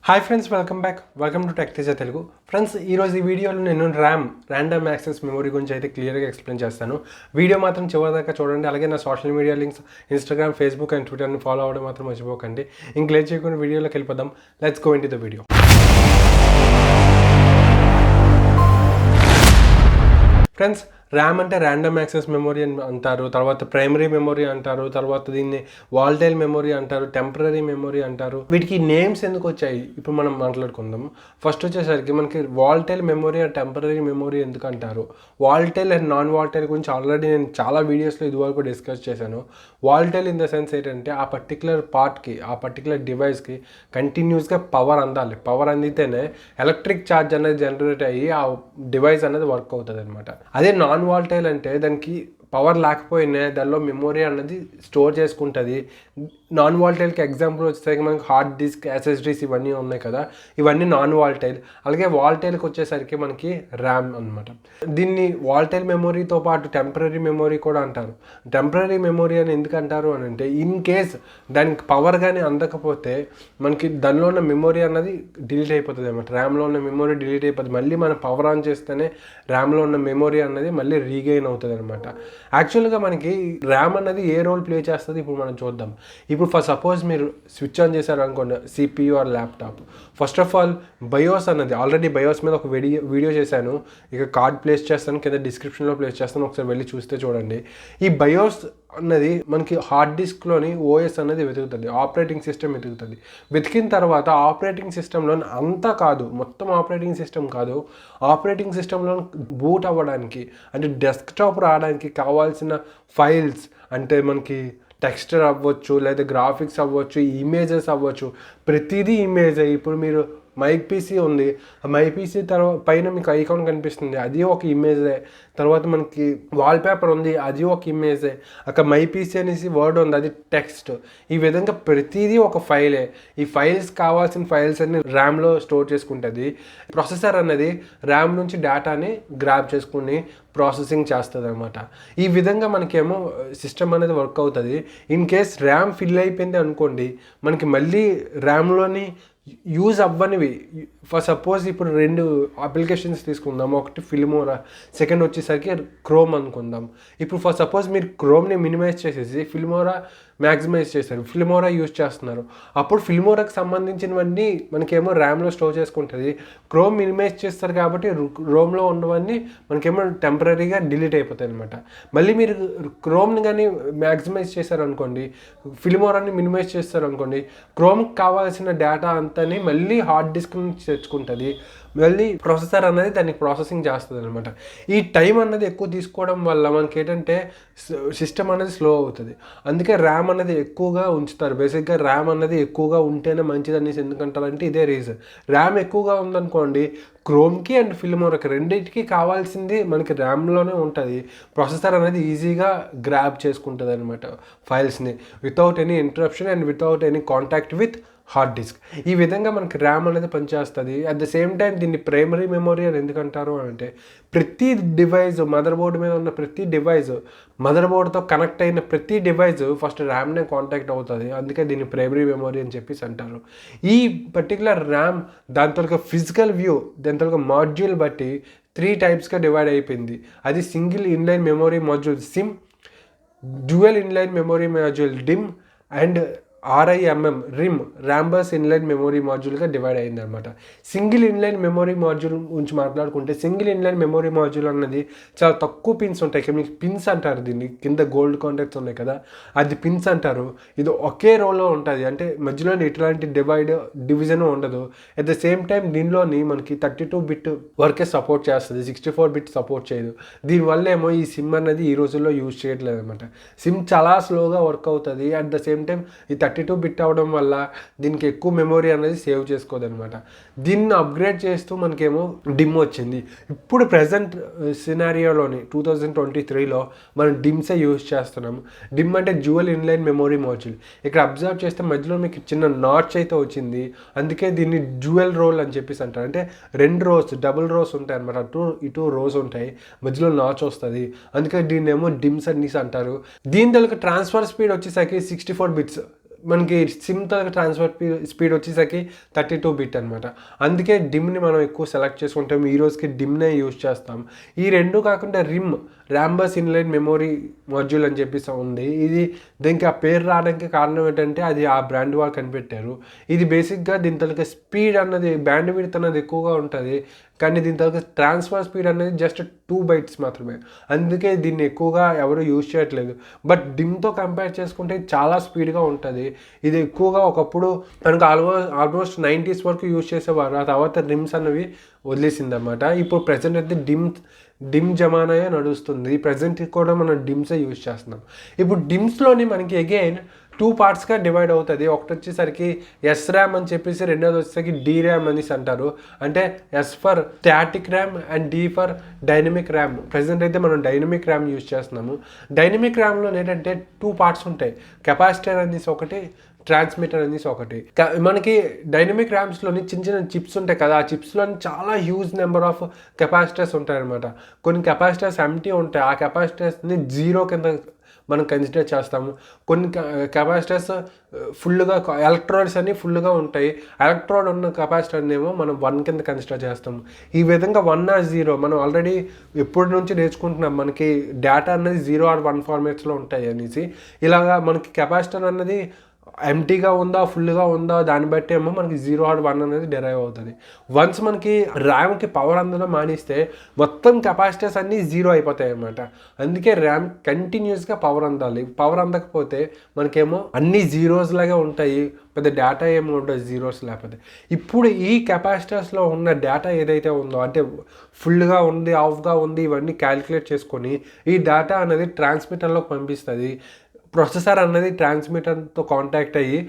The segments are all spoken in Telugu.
Hi friends, welcome to Teja Telugu. Friends, ఈరోజు ఈ వీడియోలో నేను ర్యాండమ్ యాక్సెస్ మెమరీ గురించి అయితే క్లియర్గా ఎక్స్ప్లెయిన్ చేస్తాను. వీడియో మాత్రం చివరిదాకా చూడండి. అలాగే నా social media links Instagram, Facebook and ట్విట్టర్ని ఫాలో అవ్వడం మాత్రం మర్చిపోకండి. ఇంక లేట్ చేయకుండా వీడియోలోకి వెళ్ళిపోదాం. Let's go into the video. Friends, RAM అంటే ర్యాండమ్ యాక్సెస్ మెమరీ అని అంటారు, తర్వాత ప్రైమరీ మెమరీ అంటారు, తర్వాత దీన్ని వాల్టైల్ మెమరీ అంటారు, టెంపరరీ మెమరీ అంటారు. వీటికి నేమ్స్ ఎందుకు వచ్చాయి ఇప్పుడు మనం మాట్లాడుకుందాం. ఫస్ట్ వచ్చేసరికి మనకి wall tile memory and temporary memory ఎందుకు అంటారు. వాల్టైల్ అండ్ నాన్ వాల్టైల్ గురించి ఆల్రెడీ నేను చాలా వీడియోస్లో ఇదివరకు డిస్కస్ చేశాను. వాల్టైల్ ఇన్ ద సెన్స్ ఏంటంటే ఆ పర్టికులర్ పార్ట్కి, ఆ పర్టికులర్ డివైస్కి కంటిన్యూస్గా పవర్ అందాలి. పవర్ అందితేనే ఎలక్ట్రిక్ ఛార్జ్ అనేది జనరేట్ అయ్యి ఆ డివైస్ అనేది వర్క్ అవుతుంది అనమాట. అదే నాన్ వాల్టైల్ అంటే దానికి పవర్ లేకపోయినా దానిలో మెమొరీ అన్నది స్టోర్ చేసుకుంటుంది. నాన్ వాల్టైల్కి ఎగ్జాంపుల్ వచ్చేసరికి మనకి హార్డ్ డిస్క్, ఎస్ఎస్డీస్ ఇవన్నీ ఉన్నాయి కదా, ఇవన్నీ నాన్ వాల్టైల్. అలాగే వాల్టైల్కి వచ్చేసరికి మనకి ర్యామ్ అనమాట. దీన్ని వాల్టైల్ మెమొరీతో పాటు టెంపరరీ మెమొరీ కూడా అంటారు. టెంపరరీ మెమొరీ అని ఎందుకు అంటారు అని అంటే, ఇన్ కేస్ దానికి పవర్ కానీ అందకపోతే మనకి దానిలో ఉన్న మెమొరీ అన్నది డిలీట్ అయిపోతుంది అనమాట. ర్యామ్లో ఉన్న మెమొరీ డిలీట్ అయిపోతుంది. మళ్ళీ మనం పవర్ ఆన్ చేస్తేనే ర్యామ్లో ఉన్న మెమొరీ అన్నది మళ్ళీ రీగెయిన్ అవుతుంది అనమాట. యాక్చువల్గా మనకి ర్యామ్ అన్నది ఏ రోల్ ప్లే చేస్తుంది ఇప్పుడు మనం చూద్దాం. ఇప్పుడు ఫర్ సపోజ్ మీరు స్విచ్ ఆన్ చేశారు అనుకోండి, CPU or laptop. First of all BIOS అన్నది, ఆల్రెడీ బయోస్ మీద ఒక వీడియో చేశాను. ఇక కార్డ్ ప్లేస్ చేస్తాను, కింద డిస్క్రిప్షన్లో ప్లేస్ చేస్తాను, ఒకసారి వెళ్ళి చూస్తే చూడండి. ఈ బయోస్ అన్నది మనకి హార్డ్ డిస్క్లోని ఓఎస్ అనేది వెతుకుతుంది, ఆపరేటింగ్ సిస్టమ్ వెతుకుతుంది. వెతికిన తర్వాత ఆపరేటింగ్ సిస్టంలో అంతా కాదు, మొత్తం ఆపరేటింగ్ సిస్టమ్ కాదు, ఆపరేటింగ్ సిస్టంలో బూట్ అవ్వడానికి అంటే డెస్క్టాప్ రావడానికి కావాల్సిన ఫైల్స్, అంటే మనకి టెక్స్చర్ అవ్వచ్చు, లేదా గ్రాఫిక్స్ అవ్వచ్చు, ఇమేజెస్ అవ్వచ్చు, ప్రతిదీ ఇమేజే. ఇప్పుడు మీరు మైక్ పీసీ ఉంది, ఆ మైక్ పీసీ తర్వాత పైన మీకు ఐకాన్ కనిపిస్తుంది, అది ఒక ఇమేజే. తర్వాత మనకి వాల్పేపర్ ఉంది, అది ఒక ఇమేజే. అక్కడ మై పీసీ అనేసి వర్డ్ ఉంది, అది టెక్స్ట్. ఈ విధంగా ప్రతిదీ ఒక ఫైలే. ఈ ఫైల్స్ కావాల్సిన ఫైల్స్ అన్ని ర్యామ్లో స్టోర్ చేసుకుంటుంది. ప్రాసెసర్ అన్నది ర్యామ్ నుంచి డేటాని గ్రాబ్ చేసుకుని ప్రాసెసింగ్ చేస్తుంది అనమాట. ఈ విధంగా మనకేమో సిస్టమ్ అనేది వర్క్ అవుతుంది. ఇన్ కేస్ ర్యామ్ ఫిల్ అయిపోయింది అనుకోండి, మనకి మళ్ళీ ర్యామ్లోని యూజ్ అవ్వనివి, ఫర్ సపోజ్ ఇప్పుడు 2 అప్లికేషన్స్ తీసుకుందాం. ఒకటి ఫిల్మోరా, సెకండ్ వచ్చేసరికి క్రోమ్ అనుకుందాం. ఇప్పుడు ఫర్ సపోజ్ మీరు క్రోమ్ని మినిమైజ్ చేసేసి ఫిల్మోరా మ్యాక్సిమైజ్ చేశారు, ఫిల్మోరా యూజ్ చేస్తున్నారు. అప్పుడు ఫిల్మోరాకి సంబంధించినవన్నీ మనకేమో ర్యామ్లో స్టోర్ చేసుకుంటుంది. క్రోమ్ మినిమైజ్ చేస్తారు కాబట్టి క్రోమ్లో ఉన్నవన్నీ మనకేమో టెంపరీగా డిలీట్ అయిపోతాయి అనమాట. మళ్ళీ మీరు క్రోమ్ని కానీ మ్యాక్సిమైజ్ చేశారనుకోండి, ఫిల్మోరాని మినిమైజ్ చేస్తారనుకోండి, క్రోమ్కి కావాల్సిన డేటా అంతాని మళ్ళీ హార్డ్ డిస్క్ నుంచి తెచ్చుకుంటుంది. మళ్ళీ ప్రాసెసర్ అనేది దానికి ప్రాసెసింగ్ చేస్తుంది అనమాట. ఈ టైం అన్నది ఎక్కువ తీసుకోవడం వల్ల మనకి ఏంటంటే సిస్టమ్ అనేది స్లో అవుతుంది. అందుకే ర్యామ్ అనేది ఎక్కువగా ఉంచుతారు. బేసిక్గా ర్యామ్ అనేది ఎక్కువగా ఉంటేనే మంచిది అనేసి ఎందుకంటారంటే ఇదే రీజన్. ర్యామ్ ఎక్కువగా ఉందనుకోండి, క్రోమ్కి అండ్ ఫిల్మోరాకి రెండింటికి కావాల్సింది మనకి ర్యామ్లోనే ఉంటుంది. ప్రాసెసర్ అనేది ఈజీగా గ్రాబ్ చేసుకుంటుంది అనమాట ఫైల్స్ని, without any interruption and without any contact with hard disk. ఈ విధంగా మనకి ర్యామ్ అనేది పనిచేస్తుంది. అట్ ద సేమ్ టైం దీన్ని ప్రైమరీ మెమొరీ అని ఎందుకంటారు అంటే, ప్రతి డివైజ్, మదర్ బోర్డు మీద ఉన్న ప్రతి డివైజ్, మదర్ బోర్డుతో కనెక్ట్ అయిన ప్రతి డివైజ్ ఫస్ట్ ర్యామ్నే కాంటాక్ట్ అవుతుంది. అందుకే దీన్ని ప్రైమరీ మెమొరీ అని చెప్పేసి అంటారు. ఈ పర్టికులర్ ర్యామ్ దాని తొలక ఫిజికల్ వ్యూ, దాని తొలక మాడ్యూల్ బట్టి 3 టైప్స్గా డివైడ్ అయిపోయింది. అది single inline memory module SIMM, dual inline memory module DIMM and RIMM Rambus inline memory మాడ్యూల్గా డివైడ్ అయింది అనమాట. సింగిల్ ఇన్లైన్ మెమొరీ మాడ్యూల్ గురించి మాట్లాడుకుంటే, సింగిల్ ఇన్లైన్ మెమొరీ మాడ్యూల్ అన్నది చాలా తక్కువ పిన్స్ ఉంటాయి. మీకు పిన్స్ అంటారు, దీన్ని కింద గోల్డ్ కాంటాక్ట్స్ ఉన్నాయి కదా, అది పిన్స్ అంటారు. ఇది ఒకే రోలో ఉంటుంది, అంటే మధ్యలో ఎట్లాంటి డివిజన్ ఉండదు. అట్ ద సేమ్ టైం దీనిలోని మనకి 32 బిట్ వరకే సపోర్ట్ చేస్తుంది, 64 బిట్ సపోర్ట్ చేయదు. దీనివల్ల ఏమో ఈ సిమ్ అనేది ఈ రోజుల్లో యూజ్ చేయట్లేదు అనమాట. సిమ్ చాలా స్లోగా వర్క్ అవుతుంది. అట్ ద సేమ్ టైం ఈ 32 బిట్ అవ్వడం వల్ల దీనికి ఎక్కువ మెమొరీ అనేది సేవ్ చేసుకోదనమాట. దీన్ని అప్గ్రేడ్ చేస్తూ మనకేమో డిమ్ వచ్చింది. ఇప్పుడు ప్రజెంట్ సినారియోలోని 2023లో మనం డిమ్సే యూజ్ చేస్తున్నాము. డిమ్ అంటే డ్యూయల్ ఇన్లైన్ మెమొరీ మాడ్యూల్. ఇక్కడ అబ్జర్వ్ చేస్తే మధ్యలో మీకు చిన్న నాచ్ అయితే వచ్చింది, అందుకే దీన్ని డ్యూయల్ రోల్ అని చెప్పేసి అంటారు. అంటే 2 రోస్, డబుల్ రోస్ ఉంటాయి అనమాట, ఇటు రోస్ ఉంటాయి, మధ్యలో నాచ్ వస్తుంది, అందుకే దీన్ని ఏమో డిమ్స్ అనేసి అంటారు. దీని దగ్గర ట్రాన్స్ఫర్ స్పీడ్ వచ్చేసరికి 64 బిట్స్. మనకి సిమ్ తలక ట్రాన్స్ఫర్ స్పీడ్ వచ్చేసరికి 32 బిట్ అనమాట. అందుకే డిమ్ని మనం ఎక్కువ సెలెక్ట్ చేసుకుంటాం, ఈ రోజుకి డిమ్నే యూజ్ చేస్తాం. ఈ రెండు కాకుండా ర్యాంబస్ ఇన్లైన్ మెమొరీ మాడ్యూల్ అని చెప్పేసి ఉంది. ఇది దీనికి ఆ పేరు రావడానికి కారణం ఏంటంటే అది ఆ బ్రాండ్ వాళ్ళు కనిపెట్టారు. ఇది బేసిక్గా దీని తలక స్పీడ్ అన్నది బ్యాండ్ విడ్త్ అన్నది ఎక్కువగా ఉంటుంది, కానీ దీని తర్వాత ట్రాన్స్ఫర్ స్పీడ్ అనేది జస్ట్ 2 bytes మాత్రమే. అందుకే దీన్ని ఎక్కువగా ఎవరు యూజ్ చేయట్లేదు. బట్ డిమ్తో కంపేర్ చేసుకుంటే చాలా స్పీడ్గా ఉంటుంది. ఇది ఎక్కువగా ఒకప్పుడు మనకు ఆల్మోస్ట్ 90s వరకు యూజ్ చేసేవారు. ఆ తర్వాత రిమ్స్ అనేవి వదిలేసిందన్నమాట. ఇప్పుడు ప్రజెంట్ అయితే డిమ్ జమానాయే నడుస్తుంది. ప్రజెంట్ కూడా మనం డిమ్సే యూజ్ చేస్తున్నాం. ఇప్పుడు డిమ్స్లోని మనకి అగైన్ 2 పార్ట్స్గా డివైడ్ అవుతుంది. ఒకటి వచ్చేసరికి ఎస్ ర్యామ్ అని చెప్పేసి, రెండోది వచ్చేసరికి డి ర్యామ్ అనేసి అంటారు. అంటే S for static RAM and D for dynamic RAM. Present అయితే మనం డైనమిక్ ర్యామ్ యూజ్ చేస్తున్నాము. డైనమిక్ ర్యామ్లో ఏంటంటే 2 పార్ట్స్ ఉంటాయి, కెపాసిటర్ అనేసి ఒకటి, ట్రాన్స్మిటర్ అనేసి ఒకటి. మనకి డైనమిక్ ర్యామ్స్లోని చిన్న చిన్న చిప్స్ ఉంటాయి కదా, ఆ చిప్స్లోని చాలా హ్యూజ్ నెంబర్ ఆఫ్ కెపాసిటర్స్ ఉంటాయి అనమాట. కొన్ని కెపాసిటర్స్ ఎంటీ ఉంటాయి, ఆ కెపాసిటర్స్ని 0 కింద మనం కన్సిడర్ చేస్తాము. కొన్ని కెపాసిటర్స్ ఫుల్గా ఎలక్ట్రోడ్స్ అన్నీ ఫుల్గా ఉంటాయి, ఎలక్ట్రోడ్ ఉన్న కెపాసిటర్ని ఏమో మనం 1 కింద కన్సిడర్ చేస్తాము. ఈ విధంగా 1 or 0 మనం ఆల్రెడీ ఎప్పటి నుంచి నేర్చుకుంటున్నాం. మనకి డేటా అనేది 0 or 1 ఫార్మేట్స్లో ఉంటాయి అనేసి. ఇలాగా మనకి కెపాసిటర్ అన్నది ఎంటీగా ఉందా ఫుల్గా ఉందా దాన్ని బట్టి ఏమో మనకి 0 or 1 అనేది డెరైవ్ అవుతుంది. వన్స్ మనకి ర్యామ్కి పవర్ అందడం మానేస్తే మొత్తం కెపాసిటర్స్ అన్నీ 0 అయిపోతాయి అన్నమాట. అందుకే ర్యామ్ కంటిన్యూస్గా పవర్ అందాలి. పవర్ అందకపోతే మనకేమో అన్ని జీరోస్ లాగే ఉంటాయి, పెద్ద డేటా ఏమో ఉంటుంది జీరోస్ లేకపోతే. ఇప్పుడు ఈ కెపాసిటర్స్లో ఉన్న డేటా ఏదైతే ఉందో, అంటే ఫుల్గా ఉంది ఆఫ్గా ఉంది ఇవన్నీ క్యాలిక్యులేట్ చేసుకొని ఈ డేటా అనేది ట్రాన్స్మిటర్లోకి పంపిస్తుంది. ప్రాసెసర్ అన్నది ట్రాన్స్మిటర్తో కాంటాక్ట్ అయ్యి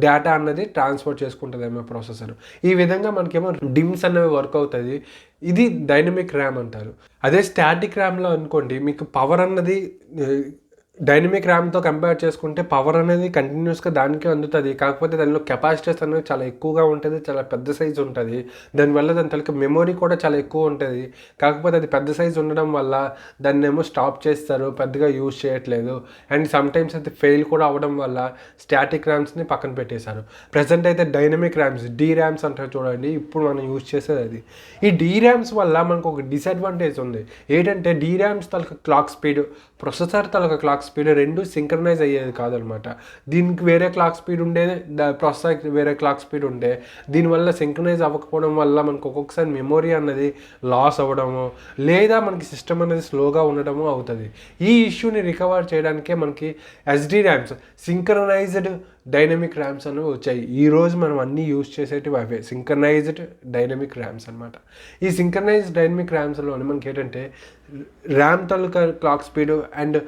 డేటా అన్నది ట్రాన్స్ఫర్ చేసుకుంటుంది ఏమో ప్రాసెసర్. ఈ విధంగా మనకేమో డిమ్స్ అనేవి వర్క్ అవుతుంది. ఇది డైనమిక్ ర్యామ్ అంటారు. అదే స్టాటిక్ ర్యామ్లో అనుకోండి, మీకు పవర్ అన్నది డైనమిక్ ర్యామ్తో కంపేర్ చేసుకుంటే పవర్ అనేది కంటిన్యూస్గా దానికే అందుతుంది. కాకపోతే దానిలో కెపాసిటర్స్ అనేది చాలా ఎక్కువగా ఉంటుంది, చాలా పెద్ద సైజు ఉంటుంది. దానివల్ల దాని తలక మెమొరీ కూడా చాలా ఎక్కువ ఉంటుంది. కాకపోతే అది పెద్ద సైజు ఉండడం వల్ల దాన్ని ఏమో స్టాప్ చేస్తారు, పెద్దగా యూజ్ చేయట్లేదు. అండ్ సమ్టైమ్స్ అయితే ఫెయిల్ కూడా అవ్వడం వల్ల స్టాటిక్ ర్యామ్స్ని పక్కన పెట్టేశారు. ప్రజెంట్ అయితే డైనమిక్ ర్యామ్స్, డీ ర్యామ్స్ అంటారు చూడండి, ఇప్పుడు మనం యూజ్ చేసేది అది. ఈ డీ ర్యామ్స్ వల్ల మనకు ఒక డిసడ్వాంటేజ్ ఉంది. ఏంటంటే డీ ర్యామ్స్ తలక క్లాక్ స్పీడ్, ప్రొసెసర్ తలక క్లాక్ స్పీడ్ రెండు సింక్రనైజ్ అయ్యేది కాదనమాట. దీనికి వేరే క్లాక్ స్పీడ్ ఉండేది, ప్రాసెసర్కి వేరే క్లాక్ స్పీడ్ ఉండే. దీనివల్ల సింక్రనైజ్ అవ్వకపోవడం వల్ల మనకు ఒక్కొక్కసారి మెమొరీ అన్నది లాస్ అవ్వడము, లేదా మనకి సిస్టమ్ అనేది స్లోగా ఉండడము అవుతుంది. ఈ ఇష్యూని రికవర్ చేయడానికే మనకి SD rams, synchronised dynamic rams అనేవి వచ్చాయి. ఈరోజు మనం అన్నీ యూజ్ చేసేటివి అవే సింక్రనైజ్డ్ డైనమిక్ ర్యామ్స్ అనమాట. ఈ సింక్రనైజ్డ్ డైనమిక్ ర్యామ్స్లోని మనకి ఏంటంటే RAM taluka clock speed and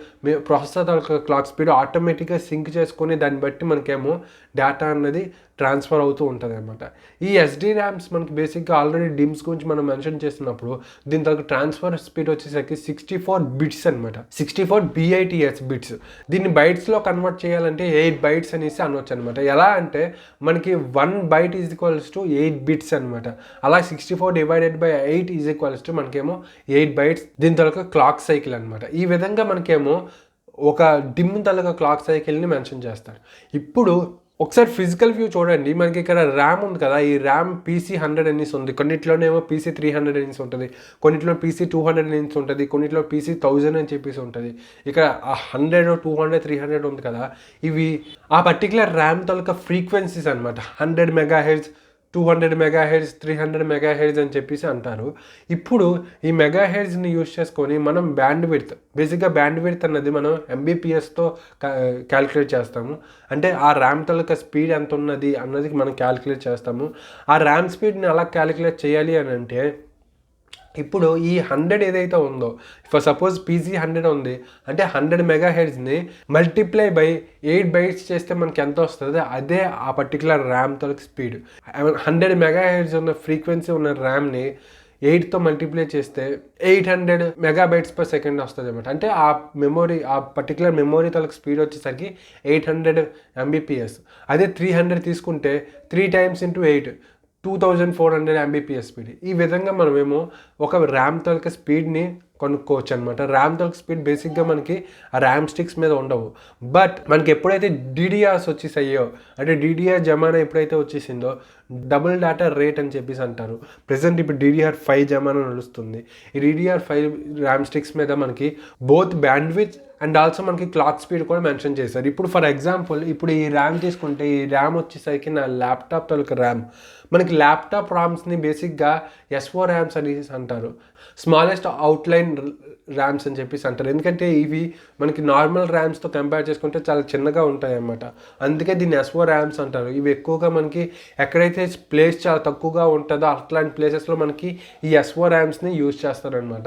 processor taluka clock speed ఆటోమేటిక్గా సింక్ చేసుకొని దాన్ని బట్టి మనకేమో డేటా అన్నది ట్రాన్స్ఫర్ అవుతూ ఉంటుంది అనమాట. ఈ ఎస్డి ర్యామ్స్ మనకి బేసిక్గా ఆల్రెడీ డిమ్స్ గురించి మనం మెన్షన్ చేస్తున్నప్పుడు దీని తగ్గ ట్రాన్స్ఫర్ స్పీడ్ వచ్చేసరికి 64 bits అనమాట. 64 BITS బిట్స్. దీన్ని బైట్స్లో కన్వర్ట్ చేయాలంటే 8 bytes అనేసి అనవచ్చు అనమాట. ఎలా అంటే మనకి 1 byte = 8 bits అనమాట. అలా 64 divided by 8 = మనకేమో 8 bytes. దీని తగ్గ క్లాక్ సైకిల్ అనమాట. ఈ విధంగా మనకేమో ఒక డిమ్ తగ్గ క్లాక్ సైకిల్ని మెన్షన్ చేస్తారు. ఇప్పుడు ఒకసారి ఫిజికల్ వ్యూ చూడండి. మనకి ఇక్కడ ర్యామ్ ఉంది కదా, ఈ ర్యామ్ PC100 అనేసి ఉంది. కొన్నిట్లోనేమో PC300 అనేసి ఉంటుంది, కొన్నిట్లో PC200 అనేసి ఉంటుంది, కొన్నిట్లో PC1000 అని చెప్పేసి ఉంటుంది. ఇక్కడ 100, 200, 300 ఉంది కదా, ఇవి ఆ పర్టికులర్ ర్యామ్ తాలూకా ఫ్రీక్వెన్సీస్ అనమాట. 100 MHz, 200 MHz, 300 MHz అని చెప్పేసి అంటారు. ఇప్పుడు ఈ మెగాహెర్ట్జ్ని యూజ్ చేసుకొని మనం బ్యాండ్ విడ్త్, బేసిక్గా బ్యాండ్ విడ్త్ అన్నది మనం MBPSతో క్యాలిక్యులేట్ చేస్తాము. అంటే ఆ ర్యామ్ తాలూకా స్పీడ్ ఎంత ఉన్నది అన్నది మనం క్యాలిక్యులేట్ చేస్తాము. ఆ ర్యామ్ స్పీడ్ని అలా క్యాలిక్యులేట్ చేయాలి అని అంటే ఇప్పుడు ఈ 100 ఏదైతే ఉందో, ఫర్ సపోజ్ PC100 ఉంది అంటే 100 MHzని మల్టిప్లై బై 8 bytes చేస్తే మనకి ఎంత వస్తుంది, అదే ఆ పర్టికులర్ ర్యామ్ తాలూకా స్పీడ్. 100 MHz ఉన్న ఫ్రీక్వెన్సీ ఉన్న ర్యామ్ని 8తో మల్టిప్లై చేస్తే 800 MB/s వస్తుంది అనమాట. అంటే ఆ మెమొరీ, ఆ పర్టికులర్ మెమొరీ తాలూకా స్పీడ్ వచ్చేసరికి 800 Mbps. అదే 300 తీసుకుంటే 3 times into 8 2400 Mbps స్పీడ్. ఈ విధంగా మనమేమో ఒక ర్యామ్ తాలూకా స్పీడ్ని కొనుక్కోవచ్చు అనమాట. ర్యామ్ తాలూకు స్పీడ్ బేసిక్గా మనకి ఆ ర్యామ్ స్టిక్స్ మీద ఉండవు. బట్ మనకి ఎప్పుడైతే డీడీఆర్స్ వచ్చేసాయో, అంటే డీడీఆర్ జమానా ఎప్పుడైతే వచ్చేసిందో డబుల్ డేటా రేట్ అని చెప్పేసి అంటారు. ప్రెసెంట్ ఇప్పుడు DDR5 జమానా నడుస్తుంది. ఈ DDR5 ర్యామ్ స్టిక్స్ మీద మనకి బోత్ బ్యాండ్విడ్త్ అండ్ ఆల్సో మనకి క్లాక్ స్పీడ్ కూడా మెన్షన్ చేశారు. ఇప్పుడు ఫర్ ఎగ్జాంపుల్ ఇప్పుడు ఈ ర్యామ్ తీసుకుంటే, ఈ ర్యామ్ వచ్చేసరికి నా ల్యాప్టాప్ తాలూకు ర్యామ్. మనకి ల్యాప్టాప్ ర్యామ్స్ని బేసిక్గా SO ర్యామ్స్ అని అంటారు, స్మాలెస్ట్ అవుట్లైన్ ర్యామ్స్ అని చెప్పేసి అంటారు. ఎందుకంటే ఇవి మనకి నార్మల్ ర్యామ్స్తో కంపేర్ చేసుకుంటే చాలా చిన్నగా ఉంటాయి అన్నమాట. అందుకే దీన్ని SO ర్యామ్స్ అంటారు. ఇవి ఎక్కువగా మనకి ఎక్కడైతే ప్లేస్ చాలా తక్కువగా ఉంటుందో అట్లాంటి ప్లేసెస్లో మనకి ఈ SO ర్యామ్స్ని యూజ్ చేస్తారనమాట.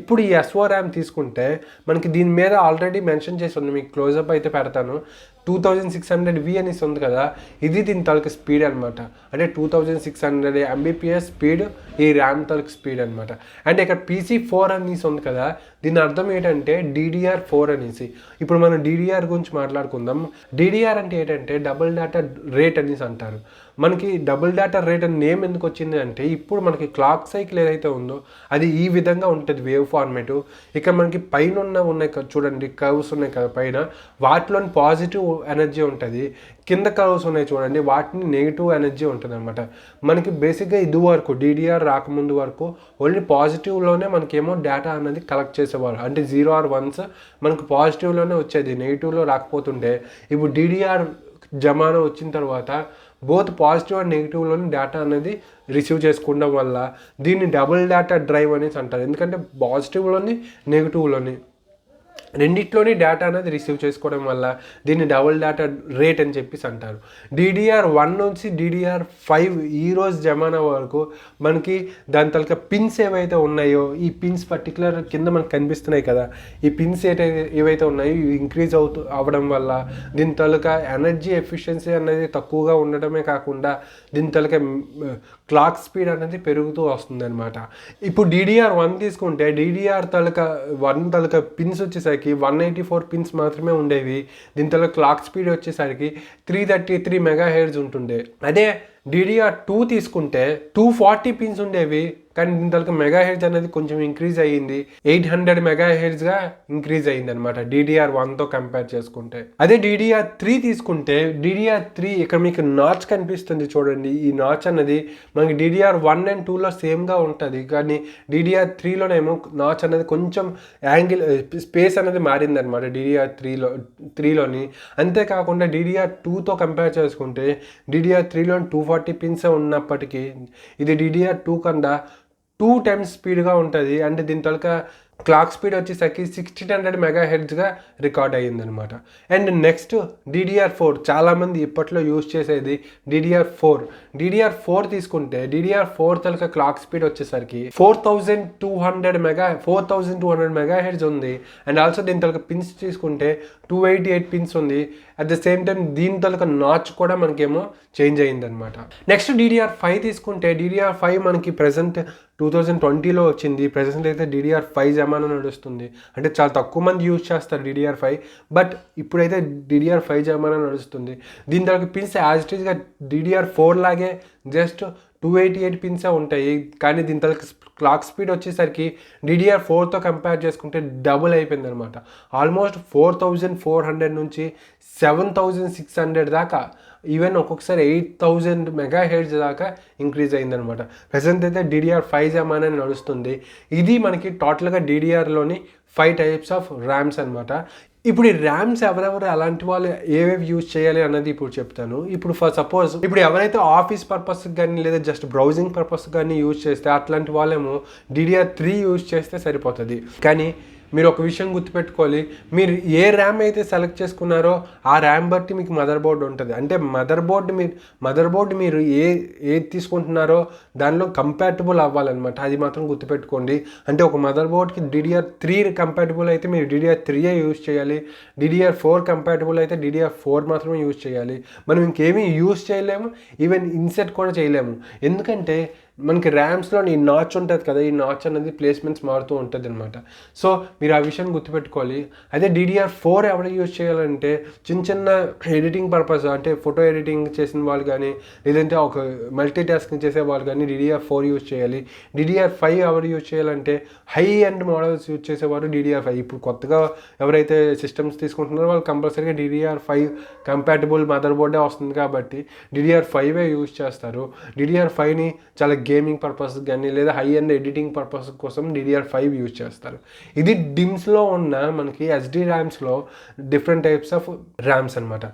ఇప్పుడు ఈ SO ర్యామ్ తీసుకుంటే మనకి దీని మీద ఆల్రెడీ మెన్షన్ చేసి ఉంది, మీకు క్లోజప్ అయితే పెడతాను. 2600V అనేసి ఉంది కదా, ఇది దీని తాలూకు స్పీడ్ అనమాట. అంటే 2600 Mbps స్పీడ్ ఈ ర్యామ్ తాలూకు స్పీడ్ అనమాట. అండ్ ఇక్కడ PC4 అనేసి ఉంది కదా, దీని అర్థం ఏంటంటే DDR4 అనేసి. ఇప్పుడు మనం DDR గురించి మాట్లాడుకుందాం. DDR అంటే ఏంటంటే డబుల్ డేటా రేట్ అనేసి అంటారు. మనకి డబుల్ డేటా రేట్ అని నేమ్ ఎందుకు వచ్చింది అంటే, ఇప్పుడు మనకి క్లాక్ సైకిల్ ఏదైతే ఉందో అది ఈ విధంగా ఉంటుంది వేవ్ ఫార్మేటు. ఇక మనకి పైన ఉన్నాయి చూడండి, కర్వ్స్ ఉన్నాయి కదా పైన, వాటిలోని పాజిటివ్ ఎనర్జీ ఉంటుంది. కింద కర్వ్స్ ఉన్నాయి చూడండి, వాటిని నెగిటివ్ ఎనర్జీ ఉంటుంది అనమాట. మనకి బేసిక్గా ఇది వరకు DDR రాకముందు వరకు ఓన్లీ పాజిటివ్లోనే మనకేమో డేటా అనేది కలెక్ట్ చేసేవారు. అంటే 0 or 1s మనకు పాజిటివ్లోనే వచ్చేది, నెగిటివ్లో రాకపోతుంటే. ఇప్పుడు DDR జమానా వచ్చిన తర్వాత బోత్ పాజిటివ్ అండ్ నెగిటివ్లోని డేటా అనేది రిసీవ్ చేసుకోవడం వల్ల దీన్ని డబుల్ డేటా డ్రైవ్ అనేసి అంటారు. ఎందుకంటే పాజిటివ్లోని నెగిటివ్లోని రెండిట్లోని డేటా అనేది రిసీవ్ చేసుకోవడం వల్ల దీన్ని డబుల్ డేటా రేట్ అని చెప్పేసి అంటారు. DDR1 నుంచి DDR5 ఈరోజు జమానా వరకు మనకి దాని తలక పిన్స్ ఏవైతే ఉన్నాయో, ఈ పిన్స్ పర్టికులర్ కింద మనకు కనిపిస్తున్నాయి కదా, ఈ పిన్స్ ఏవైతే ఉన్నాయో ఇవి ఇంక్రీజ్ అవ్వడం వల్ల దీని తలక ఎనర్జీ ఎఫిషియన్సీ అనేది తక్కువగా ఉండడమే కాకుండా దీని తలక క్లాక్ స్పీడ్ అనేది పెరుగుతూ వస్తుంది అనమాట. ఇప్పుడు DDR1 తీసుకుంటే DDR తలక 1 తలక పిన్స్ వచ్చేసరికి 184 పిన్స్ మాత్రమే ఉండేవి. దీని తల క్లాక్ స్పీడ్ వచ్చేసరికి 333 MHz ఉంటుండే. అదే DDR2 తీసుకుంటే 240 పిన్స్ ఉండేవి, కానీ దీని తలక మెగాహెర్జ్ అనేది కొంచెం ఇంక్రీజ్ అయ్యింది, 800 MHzగా ఇంక్రీజ్ అయ్యింది అనమాట DDR1తో కంపేర్ చేసుకుంటే. అదే DDR3 తీసుకుంటే DDR3 ఇక్కడ మీకు నాచ్ కనిపిస్తుంది చూడండి, ఈ నాచ్ అన్నది మనకి DDR1 and 2లో సేమ్గా ఉంటుంది, కానీ DDR3లోనేమో నాచ్ అనేది కొంచెం యాంగిల్ స్పేస్ అనేది మారింది అనమాట DDR3లోని. అంతేకాకుండా DDR2తో కంపేర్ చేసుకుంటే DDR3లో 240 పిన్స్ ఉన్నప్పటికీ ఇది DDR2 కన్నా 2 times స్పీడ్గా ఉంటుంది. అంటే దీని తలక క్లాక్ స్పీడ్ వచ్చేసరికి 1600 MHzగా రికార్డ్ అయ్యిందనమాట. అండ్ నెక్స్ట్ DDR4, చాలామంది ఇప్పట్లో యూజ్ చేసేది DDR4 తీసుకుంటే DDR4 తలక క్లాక్ స్పీడ్ వచ్చేసరికి 4200 MHz ఉంది. అండ్ ఆల్సో దీని తలక పిన్స్ తీసుకుంటే 288 పిన్స్ ఉంది. అట్ ద సేమ్ టైం దీని తలక నాచ్ కూడా మనకేమో చేంజ్ అయ్యిందనమాట. నెక్స్ట్ DDR5 తీసుకుంటే DDR5 మనకి ప్రెసెంట్ 2020లో వచ్చింది. ప్రెసెంట్ అయితే DDR5 జమానా నడుస్తుంది. అంటే చాలా తక్కువ మంది యూజ్ చేస్తారు DDR5, బట్ ఇప్పుడైతే DDR5 జమానా నడుస్తుంది. దీని తర్వాత పిన్స్ యాజ్ ఇట్ ఈస్గా DDR4 లాగే జస్ట్ 288 పిన్సే ఉంటాయి, కానీ దీని తర్వాత క్లాక్ స్పీడ్ వచ్చేసరికి DDR4తో కంపేర్ చేసుకుంటే డబుల్ అయిపోయింది అనమాట. ఆల్మోస్ట్ 4400 నుంచి 7600 దాకా, ఈవెన్ ఒక్కొక్కసారి 8000 MHz దాకా ఇంక్రీజ్ అయిందనమాట. ప్రెసెంట్ అయితే DDR5 జమానా నడుస్తుంది. ఇది మనకి టోటల్గా DDRలోని 5 types ఆఫ్ ర్యామ్స్ అనమాట. ఇప్పుడు ఈ ర్యామ్స్ ఎవరెవరు అలాంటి వాళ్ళు ఏవేవి యూజ్ చేయాలి అన్నది ఇప్పుడు చెప్తాను. ఇప్పుడు ఫర్ సపోజ్ ఇప్పుడు ఎవరైతే ఆఫీస్ పర్పస్కి కానీ లేదా జస్ట్ బ్రౌజింగ్ పర్పస్కి కానీ యూజ్ చేస్తే అట్లాంటి వాళ్ళేమో DDR3 యూజ్ చేస్తే సరిపోతుంది. కానీ మీరు ఒక విషయం గుర్తుపెట్టుకోవాలి, మీరు ఏ ర్యామ్ అయితే సెలెక్ట్ చేసుకున్నారో ఆ ర్యామ్ బట్టి మీకు మదర్ బోర్డ్ ఉంటుంది. అంటే మదర్ బోర్డ్ మీరు ఏది తీసుకుంటున్నారో దానిలో కంపాటబుల్ అవ్వాలన్నమాట. అది మాత్రం గుర్తుపెట్టుకోండి. అంటే ఒక మదర్ బోర్డ్కి DDR3 కంపాటబుల్ అయితే మీరు DDR3 యూజ్ చేయాలి, DDR4 కంపాటబుల్ అయితే DDR4 మాత్రమే యూజ్ చేయాలి. మనం ఇంకేమీ యూజ్ చేయలేము, ఈవెన్ ఇన్సెట్ కూడా చేయలేము. ఎందుకంటే మనకి ర్యామ్స్లో ఈ నాచ్ ఉంటుంది కదా, ఈ నాచ్ అనేది ప్లేస్మెంట్స్ మారుతూ ఉంటుంది అనమాట. సో మీరు ఆ విషయాన్ని గుర్తుపెట్టుకోవాలి. అదే DDR4 ఎవరు యూజ్ చేయాలంటే చిన్న చిన్న ఎడిటింగ్ పర్పస్, అంటే ఫోటో ఎడిటింగ్ చేసిన వాళ్ళు కానీ, లేదంటే ఒక మల్టీ టాస్కింగ్ చేసే వాళ్ళు కానీ DDR4 యూజ్ చేయాలి. DDR5 ఎవరు యూజ్ చేయాలంటే హై ఎండ్ మోడల్స్ యూజ్ చేసేవారు DDR5. ఇప్పుడు కొత్తగా ఎవరైతే సిస్టమ్స్ తీసుకుంటున్నారో వాళ్ళు కంపల్సరీగా DDR5 కంపాటబుల్ మదర్ బోర్డే వస్తుంది కాబట్టి DDR5 యూజ్ చేస్తారు. DDR5ని చాలా గేమింగ్ పర్పస్ కానీ లేదా హై అండ్ ఎడిటింగ్ పర్పస్ కోసం DDR5 యూజ్ చేస్తారు. ఇది డిమ్స్లో ఉన్న మనకి SD ర్యామ్స్లో డిఫరెంట్ టైప్స్ ఆఫ్ ర్యామ్స్ అనమాట.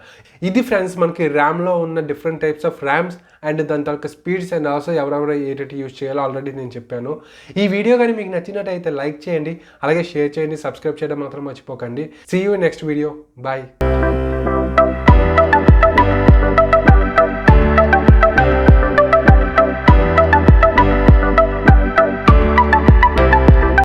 ఇది ఫ్రెండ్స్ మనకి ర్యామ్లో ఉన్న different types of RAMs and దాని తర్వాత స్పీడ్స్ అండ్ ఆల్సో ఎవరెవరు ఏదైతే యూజ్ చేయాలో ఆల్రెడీ నేను చెప్పాను. ఈ వీడియో కానీ మీకు నచ్చినట్టయితే లైక్ చేయండి, అలాగే షేర్ చేయండి, సబ్స్క్రైబ్ చేయడం మాత్రం మర్చిపోకండి. See you next video. Bye.